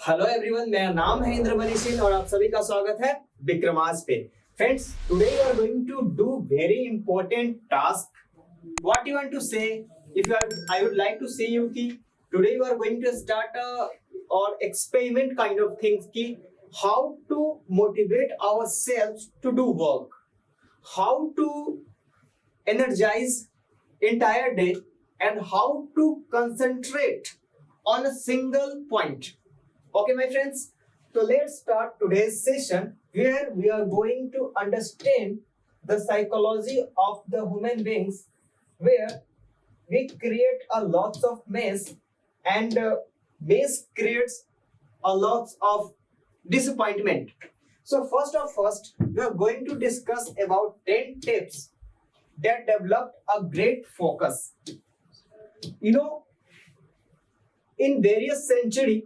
Hello everyone, मेरा नाम है इंद्रमणि सिंह और आप सभी का स्वागत है विक्रमास पे। Friends, today we are going to do very important task. What you want to say? If you are I would like to say you कि today you are going to start और एक्सपेरिमेंट काइंड ऑफ थिंग्स की how to motivate ourselves to do work, how to energize entire day, and how to concentrate on a single point. Okay, my friends, so let's start today's session where we are going to understand the psychology of the human beings, where we create a lots of mess, and mess creates a lots of disappointment. So first we are going to discuss about 10 tips that developed a great focus. You know, in various century,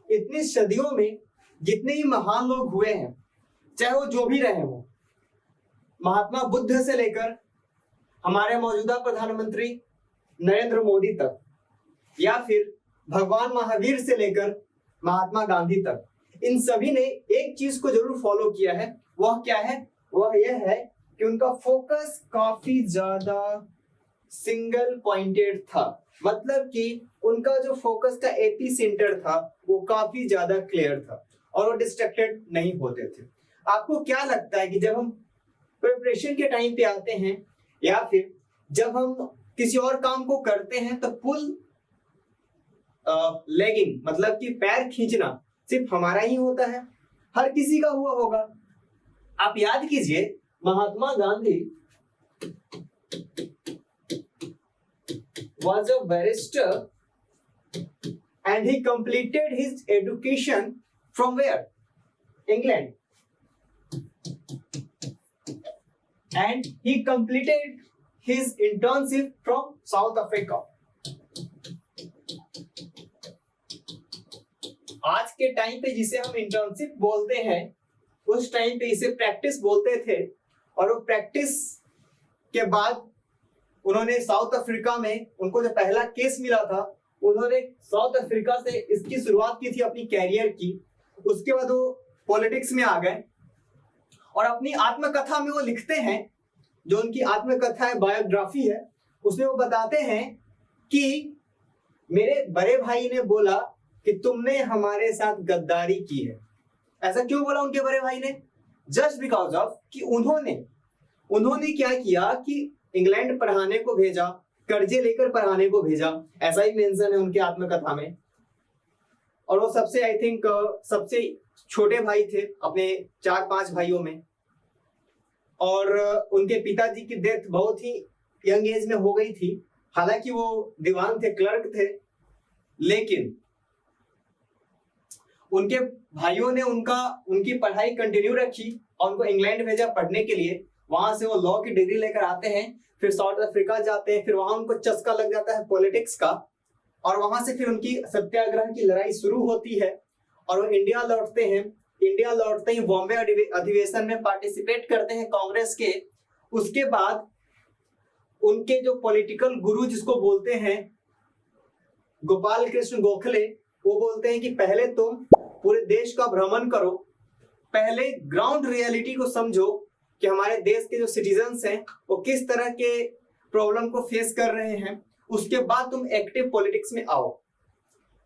इतनी सदियों में जितने ही महान लोग हुए हैं, चाहे वो जो भी रहे हो, महात्मा बुद्ध से लेकर हमारे मौजूदा प्रधानमंत्री नरेंद्र मोदी तक, या फिर भगवान महावीर से लेकर महात्मा गांधी तक, इन सभी ने एक चीज को जरूर फॉलो किया है। वह क्या है? वह यह है कि उनका फोकस काफी ज्यादा सिंगल पॉइंटेड था। मतलब कि उनका जो फोकस का एपी सेंटर था वो काफी ज्यादा क्लियर था और वो डिस्ट्रैक्टेड नहीं होते थे। आपको क्या लगता है कि जब हम प्रिपरेशन के टाइम पे आते हैं या फिर जब हम किसी और काम को करते हैं तो पुल लेगिंग, मतलब कि पैर खींचना सिर्फ हमारा ही होता है? हर किसी का हुआ होगा। आप याद कीजिए, Mahatma Gandhi was a barrister and he completed his education from where? England. And he completed his internship from South Africa. आज के टाइम पे जिसे हम इंटर्नशिप बोलते हैं, उस टाइम पे इसे प्रैक्टिस बोलते थे। और वो प्रैक्टिस के बाद उन्होंने साउथ अफ्रीका में, उनको जो पहला केस मिला था, उन्होंने साउथ अफ्रीका से इसकी शुरुआत की थी अपनी कैरियर की। उसके बाद वो पॉलिटिक्स में आ गए और अपनी आत्मकथा में वो लिखते हैं, जो उनकी आत्मकथा है, बायोग्राफी है, उसमें वो बताते हैं कि मेरे बड़े भाई ने बोला कि तुमने हमारे साथ गद्दारी की है। ऐसा क्यों बोला उनके बड़े भाई ने? जस्ट बिकॉज ऑफ कि उन्होंने क्या किया कि इंग्लैंड पढ़ाने को भेजा, कर्जे लेकर पढ़ाने को भेजा, ऐसा ही मेंशन है उनके आत्मकथा में। और वो सबसे आई थिंक सबसे छोटे भाई थे अपने 4-5 भाइयों में। और उनके पिताजी की डेथ बहुत ही यंग एज में हो गई थी। हालांकि वो दीवान थे, क्लर्क थे, लेकिन उनके भाइयों ने उनकी पढ़ाई कंटिन्यू रखी और उनको इंग्लैंड भेजा पढ़ने के लिए। वहां से वो लॉ की डिग्री लेकर आते हैं, फिर साउथ अफ्रीका जाते हैं, फिर वहां उनको चस्का लग जाता है पॉलिटिक्स का, और वहां से फिर उनकी सत्याग्रह की लड़ाई शुरू होती है और वो इंडिया लौटते हैं। इंडिया लौटते ही बॉम्बे अधिवेशन में पार्टिसिपेट करते हैं कांग्रेस के। उसके बाद उनके जो पॉलिटिकल गुरु जिसको बोलते हैं गोपाल कृष्ण गोखले, वो बोलते हैं कि पहले तुम पूरे देश का भ्रमण करो, पहले ग्राउंड रियलिटी को समझो कि हमारे देश के जो सिटीजन्स हैं वो किस तरह के प्रॉब्लम को फेस कर रहे हैं, उसके बाद तुम एक्टिव पॉलिटिक्स में आओ।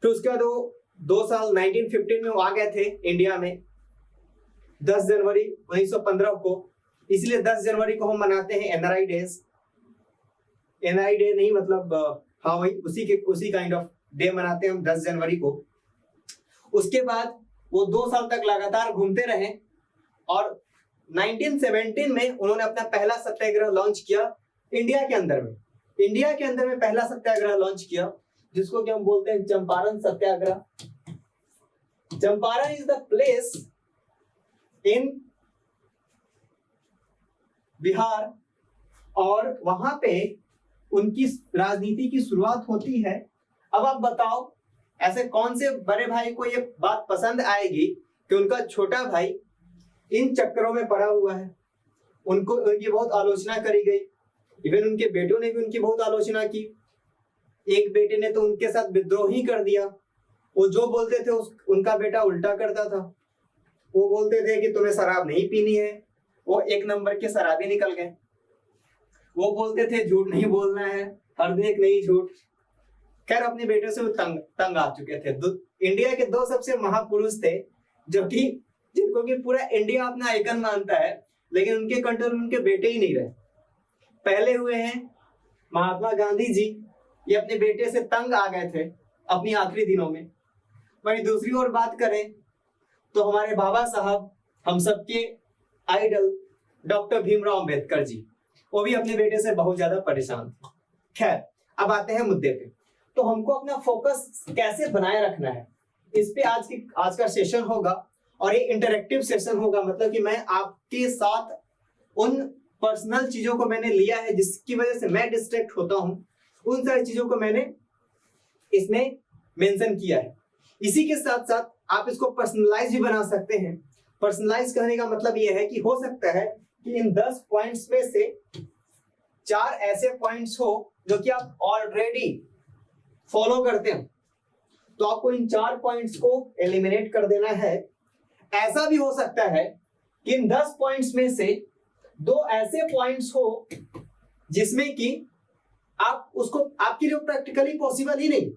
फिर उसके बाद वो 2 साल 1915 में वो आ गए थे इंडिया में, 10 जनवरी 1915 को। इसलिए 10 जनवरी को हम मनाते हैं एनआरआई डेज। एनआरआई डे नहीं, मतलब हाँ वही उसी काइंड ऑफ डे मनाते हैं हम 10 जनवरी को। उसके बाद वो 2 साल तक लगातार घूमते रहे और 1917 में उन्होंने अपना पहला सत्याग्रह लॉन्च किया इंडिया के अंदर में पहला सत्याग्रह लॉन्च किया, जिसको कि हम बोलते हैं Champaran Satyagraha. Champaran is the place in Bihar और वहां पे उनकी राजनीति की शुरुआत होती है। अब आप बताओ, ऐसे कौन से बड़े भाई को ये बात पसंद आएगी कि उनका छोटा भाई इन चक्करों में पड़ा हुआ है? उनकी बहुत आलोचना करी गई। इवन उनके बेटों ने भी उनकी बहुत आलोचना की। एक बेटे ने तो उनके साथ विद्रोह ही कर दिया, वो जो बोलते थे उनका बेटा उल्टा करता था। वो बोलते थे कि तुम्हें शराब नहीं पीनी है, वो 1 नंबर के शराबी निकल गए। वो बोलते थे झूठ नहीं बोलना है, हर दिन एक नई झूठ। खैर अपने बेटे से वो तंग आ चुके थे। इंडिया के 2 सबसे महापुरुष थे जो कि जिनको कि पूरा इंडिया अपना आइकन मानता है, लेकिन उनके कंट्रोल में उनके बेटे ही नहीं रहे। पहले हुए हैं महात्मा गांधी जी, ये अपने बेटे से तंग आ गए थे अपनी आखिरी दिनों में। वहीं दूसरी ओर बात करें तो हमारे बाबा साहब, हम सबके आइडल डॉक्टर भीमराव अंबेडकर जी, वो भी अपने बेटे से बहुत ज्यादा परेशान थे। खैर अब आते हैं मुद्दे पे। तो हमको अपना फोकस कैसे बनाए रखना है, इस पे आज का सेशन होगा। और ये इंटरेक्टिव सेशन होगा, मतलब कि मैं आपके साथ उन पर्सनल चीजों को मैंने लिया है जिसकी वजह से मैं डिस्ट्रैक्ट होता हूं, उन सारी चीजों को मैंने इसमें मेंशन किया है। इसी के साथ साथ आप इसको पर्सनलाइज भी बना सकते हैं। पर्सनलाइज करने का मतलब यह है कि हो सकता है कि इन 10 पॉइंट्स में से 4 ऐसे पॉइंट्स हो जो कि आप ऑलरेडी फॉलो करते हैं, तो आपको इन 4 पॉइंट्स को एलिमिनेट कर देना है। ऐसा भी हो सकता है कि इन 10 पॉइंट्स में से 2 ऐसे पॉइंट्स हो जिसमें कि आप उसको, आपके लिए प्रैक्टिकली पॉसिबल ही नहीं।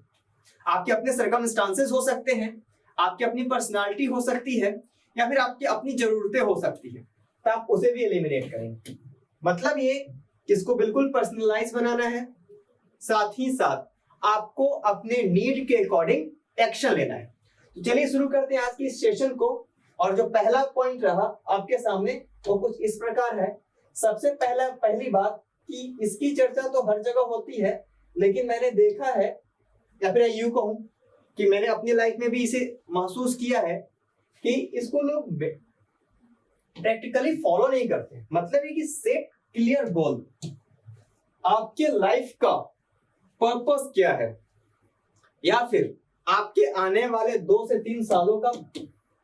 आपके अपने सर्कमस्टांसेस हो सकते हैं, आपकी अपनी पर्सनालिटी हो सकती है, या फिर आपकी अपनी जरूरतें हो सकती है, तो आप उसे भी एलिमिनेट करेंगे। मतलब ये इसको बिल्कुल पर्सनलाइज बनाना है, साथ ही साथ आपको अपने नीड के अकॉर्डिंग एक्शन लेना है। तो चलिए शुरू करते हैं आज की इस सेशन को। और जो पहला पॉइंट रहा आपके सामने वो कुछ इस प्रकार है। सबसे पहली बात कि इसकी चर्चा तो हर जगह होती है, लेकिन मैंने देखा है, या फिर यूं कहूं कि मैंने अपनी लाइफ में भी इसे महसूस किया है कि इसको लोग प्रैक्टिकली फॉलो नहीं करते। मतलब है कि सेट क्लियर गोल, आपके लाइफ का पर्पस क्या है, या फिर आपके आने वाले 2 से 3 सालों का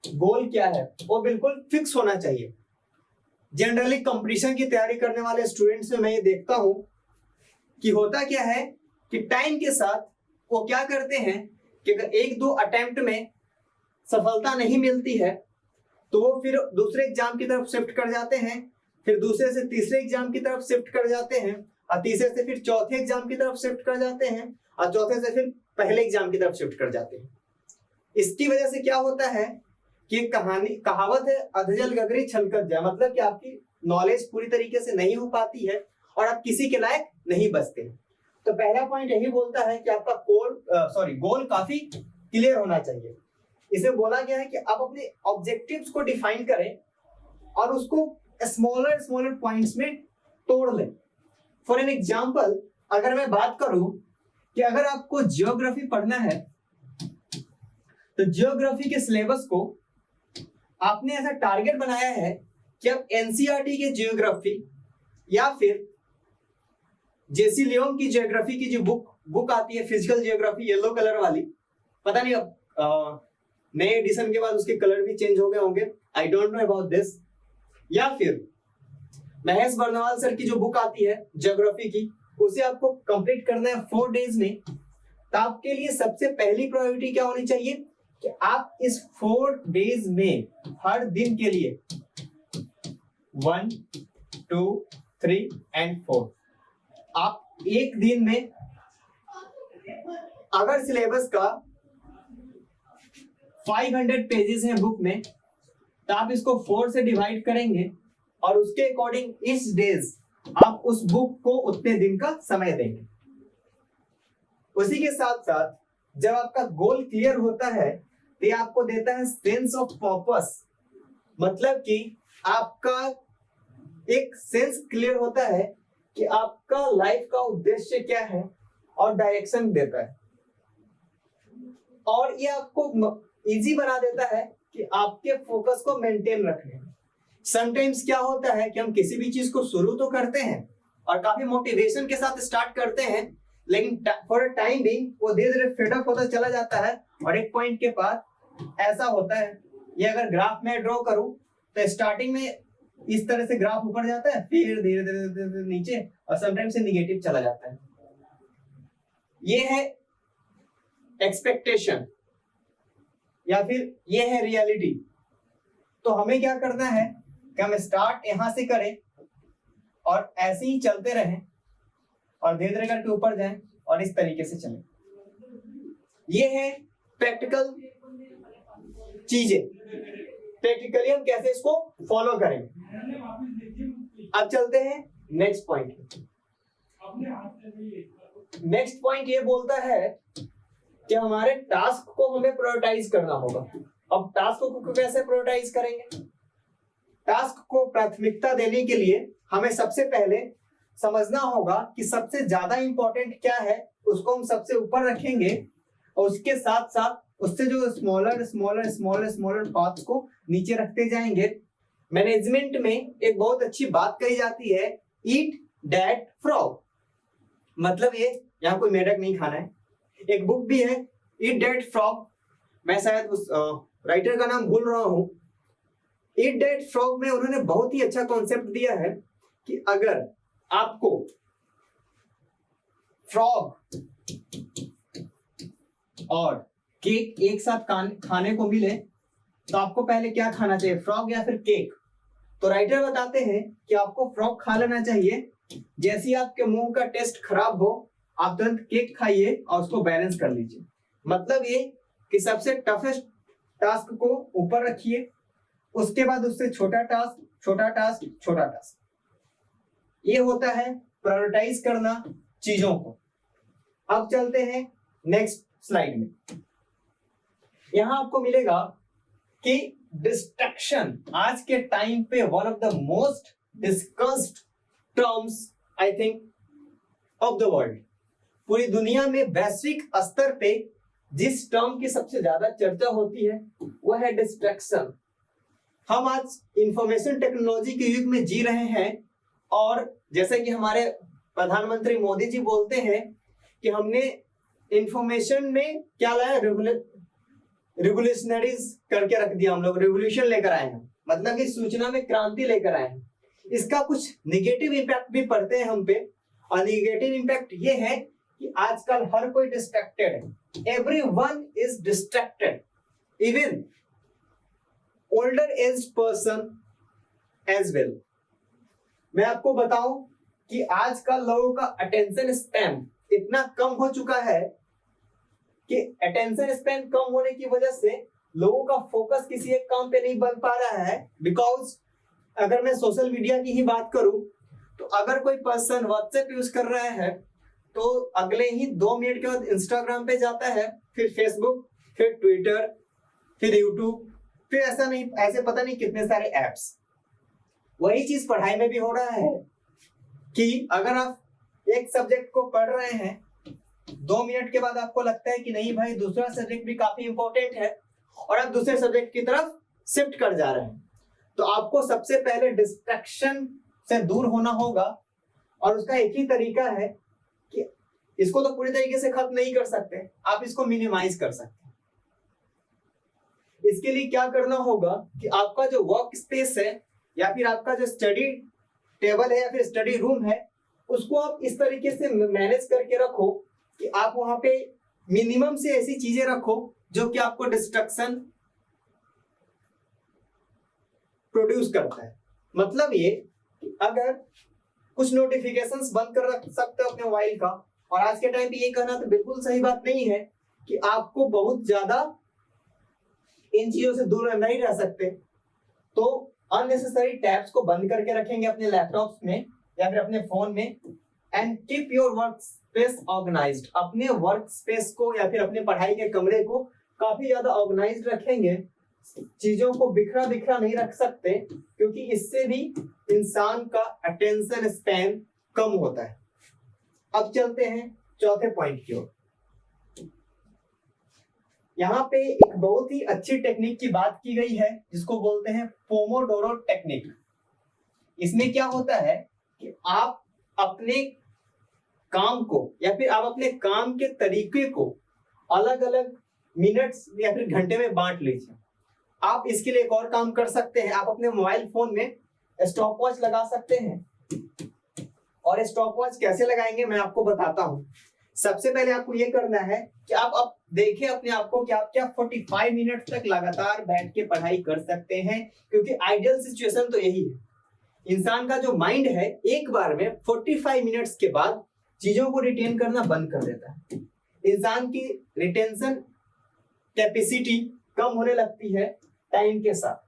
गोल क्या है, वो बिल्कुल फिक्स होना चाहिए। जनरली कंपटीशन की तैयारी करने वाले स्टूडेंट्स में मैं ये देखता हूं कि होता क्या है कि टाइम के साथ वो क्या करते हैं कि अगर 1-2 अटेम्प्ट में सफलता नहीं मिलती है तो वो फिर दूसरे एग्जाम की तरफ शिफ्ट कर जाते हैं, फिर दूसरे से तीसरे एग्जाम की तरफ शिफ्ट कर जाते हैं, और तीसरे से फिर चौथे एग्जाम की तरफ शिफ्ट कर जाते हैं, और चौथे से फिर पहले एग्जाम की तरफ शिफ्ट कर जाते हैं। इसकी वजह से क्या होता है कि कहावत है, अधजल गगरी छलकत जाए। मतलब कि आपकी नॉलेज पूरी तरीके से नहीं हो पाती है और आप किसी के लायक नहीं बचते। तो पहला पॉइंट यही बोलता है कि आपका गोल काफी क्लियर होना चाहिए। इसे बोला गया है कि आप अपने ऑब्जेक्टिव्स को डिफाइन करें और उसको स्मॉलर पॉइंट्स में तोड़ लें। फॉर एन एग्जाम्पल, अगर मैं बात करूं कि अगर आपको जियोग्राफी पढ़ना है तो जियोग्राफी के सिलेबस को आपने ऐसा टारगेट बनाया है कि आप एनसीईआरटी के जियोग्राफी या फिर जेसी लियोन की जियोग्राफी की जो बुक आती है, फिजिकल जियोग्राफी, येलो कलर वाली, पता नहीं अब नए एडिशन के बाद उसके कलर भी चेंज हो गए होंगे, I don't know about this. या फिर महेश बर्नवाल सर की जो बुक आती है जियोग्राफी की, उसे आपको कंप्लीट करना है 4 डेज में। तो आपके लिए सबसे पहली प्रायोरिटी क्या होनी चाहिए कि आप इस 4 डेज में हर दिन के लिए 1, 2, 3 and 4 आप एक दिन में, अगर सिलेबस का 500 पेजेस हैं बुक में, तो आप इसको 4 से डिवाइड करेंगे और उसके अकॉर्डिंग इस डेज आप उस बुक को उतने दिन का समय देंगे। उसी के साथ साथ जब आपका गोल क्लियर होता है तो ये आपको देता है सेंस ऑफ पर्पस। मतलब कि आपका एक सेंस क्लियर होता है कि आपका लाइफ का उद्देश्य क्या है और डायरेक्शन देता है, और ये आपको इजी बना देता है कि आपके फोकस को मेंटेन रखने में। समटाइम्स क्या होता है कि हम किसी भी चीज को शुरू तो करते हैं और काफी मोटिवेशन के साथ स्टार्ट करते हैं, लेकिन फॉर अ टाइम बीइंग वो धीरे धीरे फेड अप होता चला जाता है, और एक पॉइंट के बाद ऐसा होता है, ये अगर ग्राफ में ड्रॉ करूं तो स्टार्टिंग में इस तरह से ग्राफ ऊपर जाता है, फिर धीरे धीरे नीचे, और समटाइम्स से निगेटिव चला जाता है। ये है एक्सपेक्टेशन। या फिर ये है रियलिटी। तो हमें क्या करना है कि हम स्टार्ट यहां से करें और ऐसे ही चलते रहें और धीरे धीरे करके ऊपर जाएं और इस तरीके से चलें। ये है प्रैक्टिकल चीजें, प्रैक्टिकली हम कैसे इसको फॉलो करेंगे। अब चलते हैं नेक्स्ट पॉइंट। नेक्स्ट पॉइंट ये बोलता है कि हमारे टास्क को हमें प्रायोरिटाइज करना होगा। अब टास्क को कैसे प्रायोरिटाइज करेंगे? टास्क को प्राथमिकता देने के लिए हमें सबसे पहले समझना होगा कि सबसे ज्यादा इंपॉर्टेंट क्या है, उसको हम सबसे ऊपर रखेंगे और उसके साथ साथ उससे जो smaller smaller smaller smaller parts को नीचे रखते जाएंगे। मैनेजमेंट में एक बहुत अच्छी बात कही जाती है, ईट दैट फ्रॉग। मतलब ये यहाँ कोई मेढक नहीं खाना है। एक बुक भी है ईट दैट फ्रॉग, मैं शायद उस राइटर का नाम भूल रहा हूं। ईट दैट फ्रॉग में उन्होंने बहुत ही अच्छा कॉन्सेप्ट दिया है कि अगर आपको फ्रॉग और केक एक साथ खाने को मिले तो आपको पहले क्या खाना चाहिए, फ्रॉग या फिर केक? तो राइटर बताते हैं कि आपको फ्रॉग खा लेना चाहिए। जैसे ही आपके मुंह का टेस्ट खराब हो आप तुरंत केक खाइए और उसको बैलेंस कर लीजिए। मतलब ये कि सबसे टफेस्ट टास्क को ऊपर रखिए, उसके बाद उससे छोटा टास्क छोटा टास्क छोटा टास्क। ये होता है प्रायोरिटाइज करना चीजों को। अब चलते हैं नेक्स्ट स्लाइड में। यहां आपको मिलेगा कि डिस्ट्रैक्शन आज के टाइम पे one of the most discussed terms I think of the world. पूरी दुनिया में वैश्विक स्तर पे जिस टर्म की सबसे ज्यादा चर्चा होती है वह है डिस्ट्रैक्शन। हम आज इंफॉर्मेशन टेक्नोलॉजी के युग में जी रहे हैं और जैसे कि हमारे प्रधानमंत्री मोदी जी बोलते हैं कि हमने इंफॉर्मेशन में क्या लाया, रिवोल्यूशनरीज करके रख दिया। हम लोग रिवोल्यूशन लेकर आए हैं, मतलब कि सूचना में क्रांति लेकर आए हैं। इसका कुछ निगेटिव इंपैक्ट भी पड़ते हैं हम पे, और निगेटिव इंपैक्ट ये है कि आजकल हर कोई डिस्ट्रैक्टेड है। Everyone is distracted, even older age person as well. मैं आपको बताऊं कि आजकल लोगों का अटेंशन स्पैन इतना कम हो चुका है कि अटेंशन स्पैन कम होने की वजह से लोगों का फोकस किसी एक काम पे नहीं बन पा रहा है। बिकॉज अगर मैं सोशल मीडिया की ही बात करूं तो अगर कोई पर्सन व्हाट्सएप यूज कर रहा है तो अगले ही 2 मिनट के बाद इंस्टाग्राम पे जाता है, फिर फेसबुक, फिर ट्विटर, फिर यूट्यूब, फिर ऐसे पता नहीं कितने सारे एप्स। वही चीज पढ़ाई में भी हो रहा है कि अगर आप एक सब्जेक्ट को पढ़ रहे हैं 2 मिनट के बाद आपको लगता है कि नहीं भाई दूसरा सब्जेक्ट भी काफी इंपॉर्टेंट है और आप दूसरे सब्जेक्ट की तरफ शिफ्ट कर जा रहे हैं। तो आपको सबसे पहले डिस्ट्रैक्शन से दूर होना होगा और उसका एक ही तरीका है कि इसको तो पूरी तरीके से खत्म नहीं कर सकते, आप इसको मिनिमाइज कर सकते हैं। इसके लिए क्या करना होगा कि आपका जो वर्क स्पेस है या फिर आपका जो स्टडी टेबल है या फिर स्टडी रूम है उसको आप इस तरीके से मैनेज करके रखो कि आप वहां पे मिनिमम से ऐसी चीजें रखो जो कि आपको डिस्ट्रैक्शन प्रोड्यूस करता है। मतलब ये कि अगर कुछ नोटिफिकेशंस बंद कर रख सकते हो अपने मोबाइल का, और आज के टाइम पे ये कहना तो बिल्कुल सही बात नहीं है कि आपको बहुत ज्यादा इन चीजों से दूर नहीं रह सकते, तो अननेसेसरी टैब्स को बंद करके रखेंगे अपने लैपटॉप्स में या फिर अपने फोन में। And keep your work space organized. अपने वर्क स्पेस को या फिर अपने पढ़ाई के कमरे को काफी ज्यादा ऑर्गेनाइज्ड रखेंगे। चीजों को बिखरा बिखरा नहीं रख सकते क्योंकि इससे भी इंसान का अटेंशन स्पैन कम होता है। अब चलते हैं चौथे पॉइंट की ओर। यहाँ पे एक बहुत ही अच्छी टेक्निक की बात की गई है जिसको बोलते हैं पोमोडोरो टेक्निक। इसमें क्या होता है कि आप अपने काम को या फिर आप अपने काम के तरीके को अलग अलग मिनट्स या फिर घंटे में बांट लीजिए। आप इसके लिए एक और काम कर सकते हैं, आप अपने मोबाइल फोन में स्टॉप वॉच लगा सकते हैं। और स्टॉप वॉच कैसे लगाएंगे मैं आपको बताता हूं। सबसे पहले आपको ये करना है कि आप देखें अपने आप को कि आप क्या 45 मिनट तक लगातार बैठ के पढ़ाई कर सकते हैं, क्योंकि आइडियल सिचुएशन तो यही है। इंसान का जो माइंड है एक बार में 45 मिनट्स के बाद चीजों को रिटेन करना बंद कर देता है। इंसान की रिटेंशन कैपेसिटी कम होने लगती है टाइम के साथ।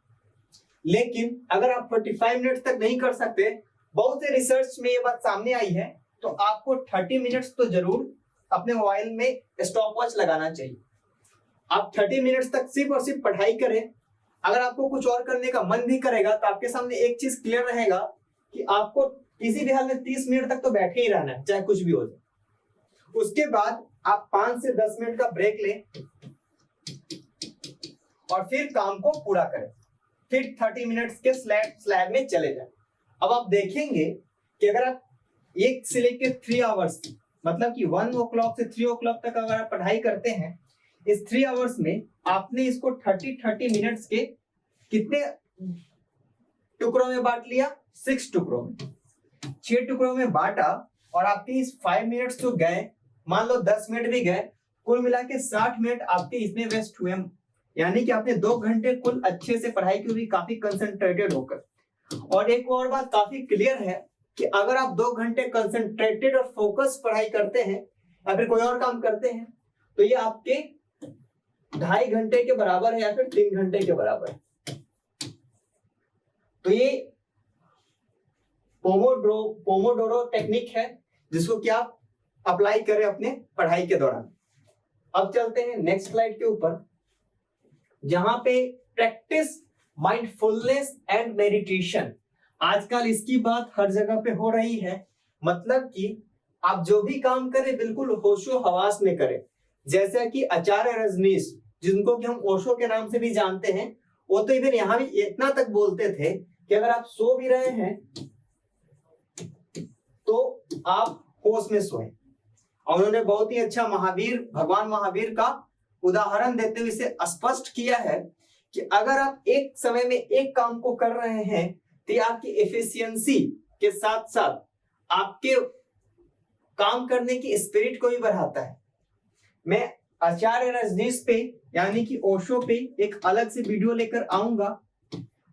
लेकिन अगर आप 45 मिनट तक नहीं कर सकते, बहुत से रिसर्च में ये बात सामने आई है, तो आपको 30 मिनट्स तो जरूर अपने मोबाइल में स्टॉप वॉच लगाना चाहिए। आप 30 मिनट्स तक सिर्फ और सिर्फ पढ़ाई करें। अगर आपको कुछ और करने का मन भी करेगा तो आपके सामने एक चीज क्लियर रहेगा कि आपको किसी भी हाल में 30 मिनट तक तो बैठे ही रहना है, चाहे कुछ भी हो जाए। उसके बाद आप 5 से 10 मिनट का ब्रेक लें और फिर काम को पूरा करें, फिर 30 मिनट्स के स्लैब में चले जाएं। अब आप देखेंगे कि अगर आप 1 से लेकर 3 आवर्स, मतलब कि 1 o'clock से 3 o'clock तक अगर आप पढ़ाई करते हैं, इस 3 आवर्स में आपने इसको 30 मिनट्स के कितने टुकड़ों में बांट लिया? 6 टुकड़ों में, 6 टुकड़ों में बांटा। और आपके इस 5 मिनट्स जो गए, मान लो 10 मिनट भी गए, कुल मिला के 60 मिनट आपके इसमें वेस्ट हुए। यानी कि आपने 2 घंटे कुल अच्छे से पढ़ाई की हुई, काफी कंसंट्रेटेड होकर। और एक और बात काफी क्लियर है कि अगर आप 2 घंटे कंसंट्रेटेड और फोकस पढ़ाई करते हैं या फिर कोई और काम करते हैं, तो ये आपके 2.5 घंटे के बराबर है या फिर 3 घंटे के बराबर है। तो ये पोमोडोरो टेक्निक है जिसको कि आप अप्लाई करें अपने पढ़ाई के दौरान। अब चलते हैं नेक्स्ट स्लाइड के ऊपर, जहां पे प्रैक्टिस माइंडफुलनेस एंड मेडिटेशन। आजकल इसकी बात हर जगह पे हो रही है। मतलब कि आप जो भी काम करें बिल्कुल होशो हवास में करें। जैसा कि आचार्य रजनीश, जिनको कि हम ओशो के नाम से भी जानते हैं, वो तो इवन यहां भी इतना तक बोलते थे कि अगर आप सो भी रहे हैं तो आप होश में सोएं। और उन्होंने बहुत ही अच्छा भगवान महावीर का उदाहरण देते हुए इसे स्पष्ट किया है कि अगर आप एक समय में एक काम को कर रहे हैं तो ये आपकी एफिशिएंसी के साथ साथ आपके काम करने की स्पिरिट को भी बढ़ाता है। मैं आचार्य रजनीश पे यानी कि ओशो पे एक अलग से वीडियो लेकर आऊंगा,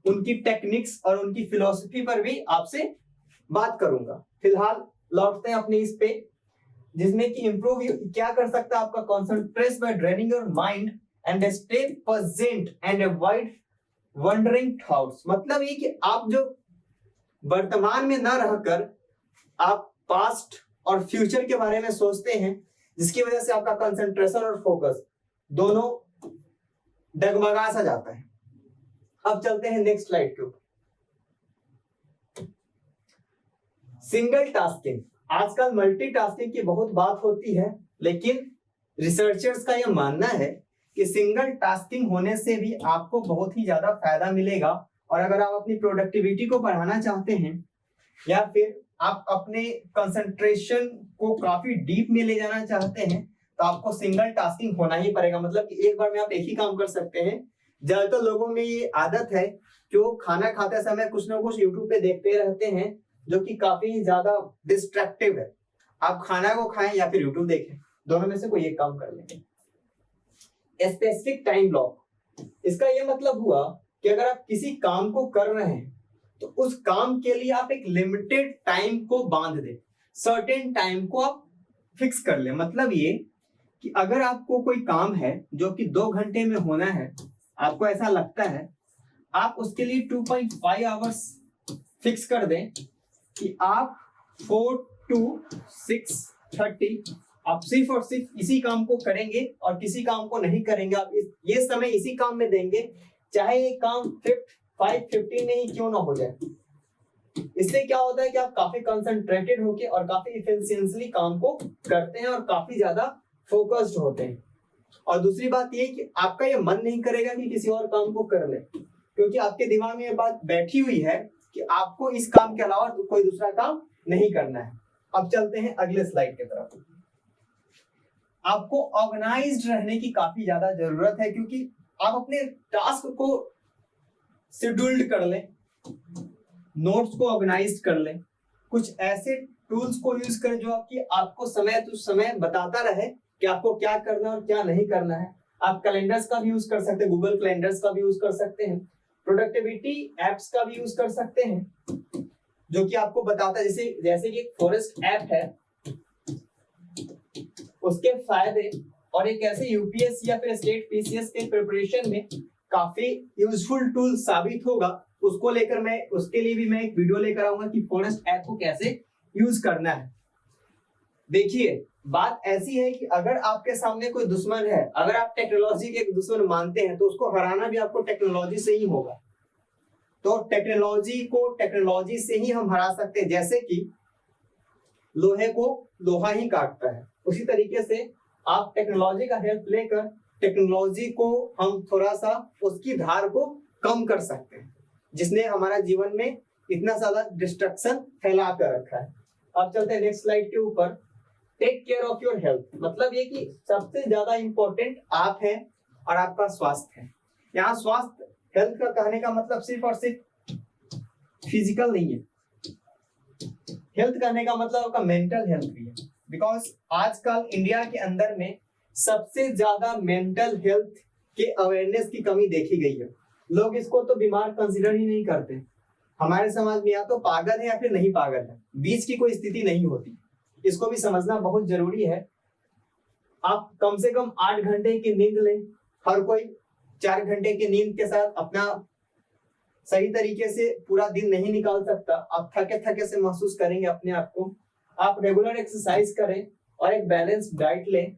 उनकी टेक्निक्स और उनकी फिलॉसफी पर भी आपसे बात करूंगा। फिलहाल लौटते हैं अपने इस पे, जिसमें कि इंप्रूव क्या कर सकता है आपका concentrate by draining your mind and stay present and avoid wandering thoughts. मतलब ये कि आप जो वर्तमान में न रहकर आप पास्ट और फ्यूचर के बारे में सोचते हैं, जिसकी वजह से आपका कंसंट्रेशन और फोकस दोनों डगमगा सा जाता है। अब चलते हैं नेक्स्ट स्लाइड के ऊपर। Single tasking. आजकल मल्टीटास्किंग की बहुत बात होती है, लेकिन रिसर्चर्स का यह मानना है कि सिंगल टास्किंग होने से भी आपको बहुत ही ज्यादा फायदा मिलेगा। और अगर आप अपनी प्रोडक्टिविटी को बढ़ाना चाहते हैं या फिर आप अपने कंसंट्रेशन को काफी डीप में ले जाना चाहते हैं, तो आपको सिंगल टास्किंग होना ही पड़ेगा। मतलब कि एक बार में आप एक ही काम कर सकते हैं। ज्यादातर लोगों में ये आदत है कि वो खाना खाते समय कुछ ना कुछ यूट्यूब पे देखते रहते हैं, जो कि काफी ज्यादा डिस्ट्रैक्टिव है। आप खाना को खाएं या फिर यूट्यूब देखें, दोनों में से कोई एक काम कर लें। Specific time block. इसका यह मतलब हुआ कि अगर आप किसी काम को कर रहे हैं तो उस काम के लिए आप एक लिमिटेड टाइम को बांध दें, सर्टेन टाइम को आप फिक्स कर ले। मतलब ये कि अगर आपको कोई काम है जो कि 2 घंटे में होना है, आपको ऐसा लगता है, आप उसके लिए 2.5 आवर्स फिक्स कर दें कि आप 4 to 6:30 आप सिर्फ और सिर्फ इसी काम को करेंगे और किसी काम को नहीं करेंगे। आप ये समय इसी काम में देंगे, चाहे ये काम 5:15 में ही क्यों ना हो जाए। इससे क्या होता है कि आप काफी कंसंट्रेटेड होके और काफी इफिशिएंटली काम को करते हैं और काफी ज्यादा फोकस्ड होते हैं। और दूसरी बात ये कि आपका ये मन नहीं करेगा कि किसी और काम को कर ले, क्योंकि आपके दिमाग में ये बात बैठी हुई है कि आपको इस काम के अलावा कोई दूसरा काम नहीं करना है। अब चलते हैं अगले स्लाइड की तरफ। आपको ऑर्गेनाइज्ड रहने की काफी ज्यादा जरूरत है, क्योंकि आप अपने टास्क को शेड्यूल्ड कर लें, नोट्स को ऑर्गेनाइज कर लें, कुछ ऐसे टूल्स को यूज करें जो आपको समय टू समय बताता रहे कि आपको क्या करना है और क्या नहीं करना है। आप कैलेंडर्स का भी यूज कर सकते हैं, गूगल कैलेंडर्स का भी यूज कर सकते हैं, प्रोडक्टिविटी एप्स का भी यूज कर सकते हैं जो कि आपको बताता है, जैसे कि फॉरेस्ट ऐप है, उसके फायदे और एक ऐसे यूपीएससी या फिर स्टेट पीसीएस के प्रिपरेशन में काफी यूजफुल टूल साबित होगा। उसको लेकर उसके लिए भी मैं एक वीडियो लेकर आऊंगा कि फॉरेस्ट ऐप को कैसे यूज करना है। देखिए, बात ऐसी है कि अगर आपके सामने कोई दुश्मन है, अगर आप टेक्नोलॉजी के एक दुश्मन मानते हैं तो उसको हराना भी आपको टेक्नोलॉजी से ही होगा। तो टेक्नोलॉजी से ही हम हरा सकते हैं। जैसे कि लोहे को लोहा ही काटता है, उसी तरीके से आप टेक्नोलॉजी का हेल्प लेकर टेक्नोलॉजी को हम थोड़ा सा उसकी धार को कम कर सकते हैं, जिसने हमारा जीवन में इतना ज्यादा डिस्ट्रक्शन फैला कर रखा है। अब चलते हैं नेक्स्ट स्लाइड के ऊपर। Take care of your health, मतलब ये कि सबसे ज्यादा इंपॉर्टेंट आप हैं और आपका स्वास्थ्य है। यहाँ स्वास्थ्य हेल्थ का कहने का मतलब सिर्फ और सिर्फ फिजिकल नहीं है, हेल्थ कहने का मतलब आपका मेंटल हेल्थ भी है। बिकॉज आजकल इंडिया के अंदर में सबसे ज्यादा मेंटल हेल्थ के अवेयरनेस की कमी देखी गई है। लोग इसको तो बीमार कंसिडर ही नहीं करते। हमारे समाज में या तो पागल है या फिर नहीं पागल है, बीच की कोई स्थिति नहीं होती। इसको भी समझना बहुत जरूरी है। आप कम से कम 8 घंटे की नींद लें। हर कोई 4 घंटे की नींद के साथ अपना सही तरीके से पूरा दिन नहीं निकाल सकता। आप थके थके से महसूस करेंगे अपने आप को। आप रेगुलर एक्सरसाइज करें और एक बैलेंस डाइट लें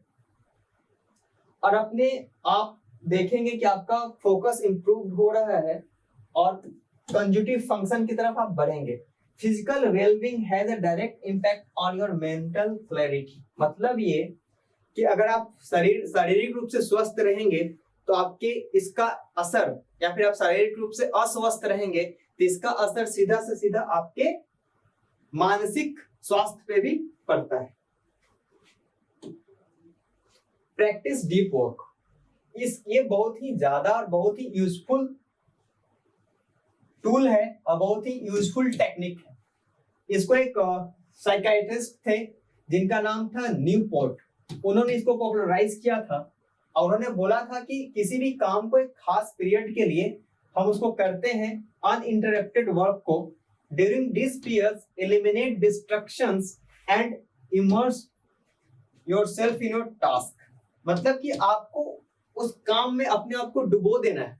और अपने आप देखेंगे कि आपका फोकस इंप्रूव हो रहा है और कंज्यूटिव फंक्शन की तरफ आप बढ़ेंगे। Physical wellbeing has a direct impact on your mental clarity, मतलब ये कि अगर आप शारीरिक रूप से स्वस्थ रहेंगे तो आपके इसका असर, या फिर आप शारीरिक रूप से अस्वस्थ रहेंगे तो इसका असर सीधा से सीधा आपके मानसिक स्वास्थ्य पे भी पड़ता है। प्रैक्टिस डीप वर्क, ये बहुत ही ज्यादा और बहुत ही यूजफुल टूल है और बहुत ही यूजफुल टेक्निक है। इसको एक साइकाइट्रिस्ट थे जिनका नाम था न्यूपोर्ट, उन्होंने इसको पॉपुलराइज किया था और उन्होंने बोला था कि किसी भी काम को एक खास पीरियड के लिए हम उसको करते हैं अनइंटरप्टेड वर्क को। During this period eliminate destructions and immerse yourself in your task, मतलब कि आपको उस काम में अपने आप को डुबो देना है।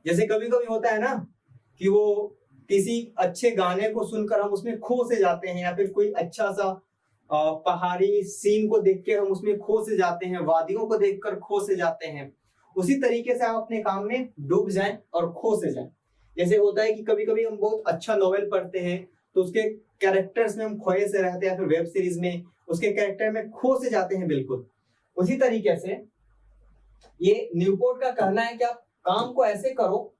जैसे कभी कभी होता है ना कि वो किसी अच्छे गाने को सुनकर हम उसमें खो से जाते हैं, या फिर कोई अच्छा सा पहाड़ी सीन को देख के हम उसमें खो से जाते हैं, वादियों को देखकर खो से जाते हैं। उसी तरीके से आप अपने काम में डूब जाएं और खो से जाएं। जैसे होता है कि कभी कभी हम बहुत अच्छा नॉवेल पढ़ते हैं तो उसके कैरेक्टर्स में हम खोए से रहते हैं, फिर वेब सीरीज में उसके कैरेक्टर में खो से जाते हैं। बिल्कुल उसी तरीके से ये न्यूपोर्ट का कहना है कि आप काम को ऐसे करो,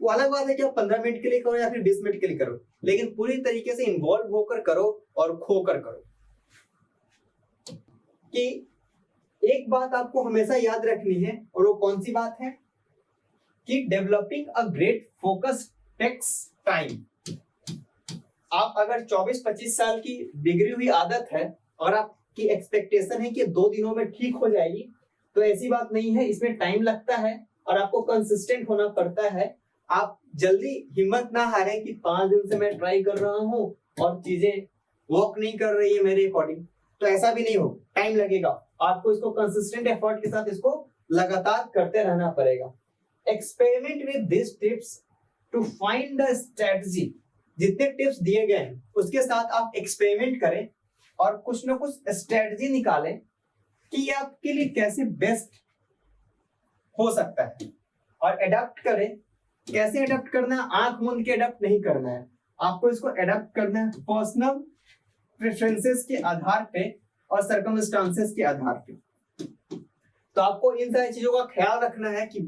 वो अलग बात है कि आप 15 मिनट के लिए करो या फिर 20 मिनट के लिए करो, लेकिन पूरी तरीके से इन्वॉल्व होकर करो और खोकर करो। कि एक बात आपको हमेशा याद रखनी है, और वो कौन सी बात है कि developing a great focus takes time. आप अगर 24-25 साल की बिगड़ी हुई आदत है और आपकी एक्सपेक्टेशन है कि 2 दिनों में ठीक हो जाएगी, तो ऐसी बात नहीं है। इसमें टाइम लगता है और आपको कंसिस्टेंट होना पड़ता है। आप जल्दी हिम्मत ना हारें कि 5 दिन से मैं ट्राई कर रहा हूं और चीजें वर्क नहीं कर रही है मेरे अकॉर्डिंग, तो ऐसा भी नहीं हो, टाइम लगेगा। आपको इसको कंसिस्टेंट एफर्ट के साथ इसको लगातार करते रहना पड़ेगा। Experiment with this tips to find the strategy. जितने टिप्स दिए गए हैं उसके साथ आप एक्सपेरिमेंट करें और कुछ ना कुछ स्ट्रेटजी निकालें कि ये आपके लिए कैसे बेस्ट हो सकता है, और एडप्ट करें। कैसे एडप्ट करना है? आंख मूंद के एडप्ट नहीं करना है, आपको इसको एडप्ट करना है पर्सनल प्रेफरेंसेस के आधार पे और सर्कमस्टांसेस के आधार पे। तो आपको इन सारी चीजों का ख्याल रखना है कि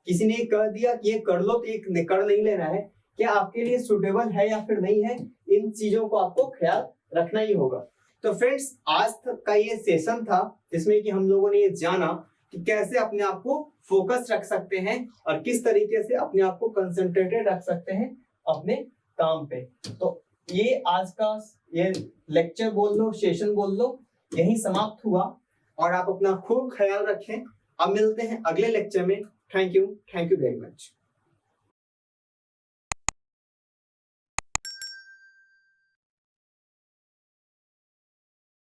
किसी ने कह दिया कि ये कर लो तो ये कर नहीं लेना है, क्या आपके लिए सुटेबल है या फिर नहीं है। इन चीजों को आपको ख्याल रखना ही होगा। तो फ्रेंड्स, आज तक का ये सेशन था जिसमें कि हम लोगों ने ये जाना कि कैसे अपने आप को फोकस रख सकते हैं और किस तरीके से अपने आप को कंसंट्रेटेड रख सकते हैं अपने काम पे। तो ये आज का ये लेक्चर बोल लो, सेशन बोल लो, यही समाप्त हुआ। और आप अपना खूब ख्याल रखें। अब मिलते हैं अगले लेक्चर में। Thank you very much.